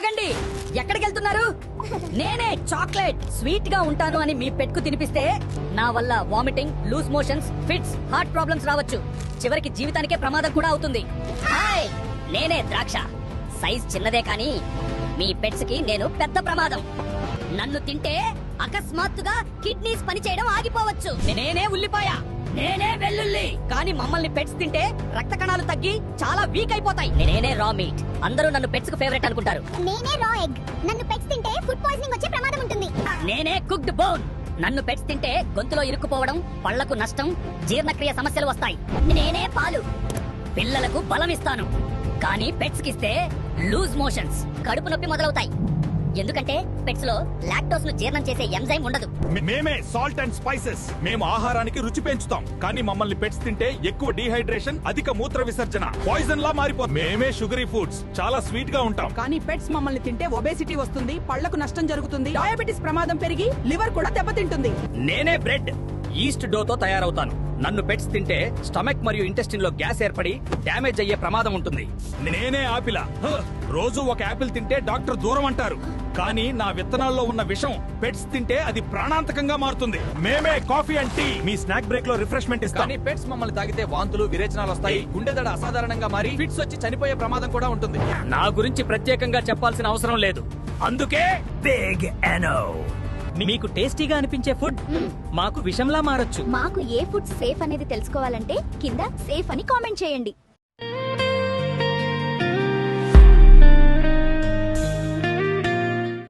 ఆగండి, ఎక్కడికి వెళ్తున్నారు? నేనే చాక్లెట్ స్వీట్ గా ఉంటాను అని మీ పెట్టుకు తినిపిస్తే నా వల్ల vomiting, loose motions, fits, heart problems రావచ్చు. చివరికి జీవితానికే ప్రమాదం కూడా అవుతుంది. హాయ్, నేనే ద్రాక్ష. సైజ్ చిన్నదే కానీ మీ పెట్స్ కి నేను పెద్ద ప్రమాదం. నన్ను తింటే అకస్మాత్తుగా కిడ్నీస్ పనిచేయడం ఆగిపోవచ్చు. నేనే ఉల్లిపాయ, నేనే వెల్లుల్లి. కానీ మమ్మల్ని పెట్స్ తింటే రక్త కణాలు తగ్గి చాలా వీక్ అయిపోతాయి. నేనే రా మీట్. అందరూ నన్ను పెట్స్ కు ఫేవరెట్ అనుకుంటారు. నేనే రా ఎగ్. నన్ను పెట్స్ తింటే ఫుడ్ పాయిజనింగ్ వచ్చే ప్రమాదం ఉంటుంది. నేనే కుక్డ్ బోన్. నన్ను పెట్స్ తింటే గొంతులో ఇరుక్కుపోవడం, పళ్లకు నష్టం, జీర్ణక్రియ సమస్యలు వస్తాయి. నేనే పాలు. పిల్లలకు బలం ఇస్తాను. కానీ పెట్స్ కిస్తే లూజ్ మోషన్స్, కడుపు నొప్పి మొదలవుతాయి. ఎందుకంటే పెట్స్ లో లాక్టోస్ ను జీర్ణం చేసే ఎంజైమ్ ఉండదు. మేమే సాల్ట్ అండ్ స్పైసెస్. మేము ఆహారానికి రుచి పెంచుతాం, కానీ మమ్మల్ని పెట్స్ తింటే ఎక్కువ డీహైడ్రేషన్, అధిక మూత్ర విసర్జన, పాయిజన్ లా మారిపోతుంది. మేమే షుగరీ ఫుడ్స్, చాలా స్వీట్ గా ఉంటాం. కానీ పెట్స్ మమ్మల్ని తింటే ఒబేసిటీ వస్తుంది, పళ్లకు నష్టం జరుగుతుంది, డయాబెటిస్ ప్రమాదం పెరిగి లివర్ కూడా దెబ్బతింటుంది. నేనే బ్రెడ్. ఈస్ట్ డో తో తయారవుతాను. నన్ను పెట్స్ తింటే స్టమక్ మరియు ఇంటెస్టిన్ లో గ్యాస్ ఏర్పడి డ్యామేజ్ అయ్యే ప్రమాదం ఉంటుంది. నేనే ఆపిల్. రోజు ఒక ఆపిల్ తింటే డాక్టర్ దూరం అంటారు, కానీ నా విత్తనాల్లో ఉన్న విషం పెట్స్ తింటే అది ప్రాణాంతకంగా మారుతుంది. మేమే కాఫీ అండ్ టీ. మీ స్నాక్ బ్రేక్ లో రిఫ్రెష్మెంట్ ఇస్తాం. కానీ పెట్స్ మమ్మల్ని తాగితే వాంతులు, విరేచనాలు వస్తాయి, గుండె దడ అసాధారణంగా మారి ఫిట్స్ వచ్చి చనిపోయే ప్రమాదం కూడా ఉంటుంది. నా గురించి ప్రత్యేకంగా చెప్పాల్సిన అవసరం లేదు. అందుకే బిగ్ ఎనో. మీకు టేస్టీగా అనిపించే ఫుడ్ మాకు విషంలా మారొచ్చు. మాకు ఏ ఫుడ్ సేఫ్ అనేది తెలుసుకోవాలంటే కింద సేఫ్ అని కామెంట్ చేయండి.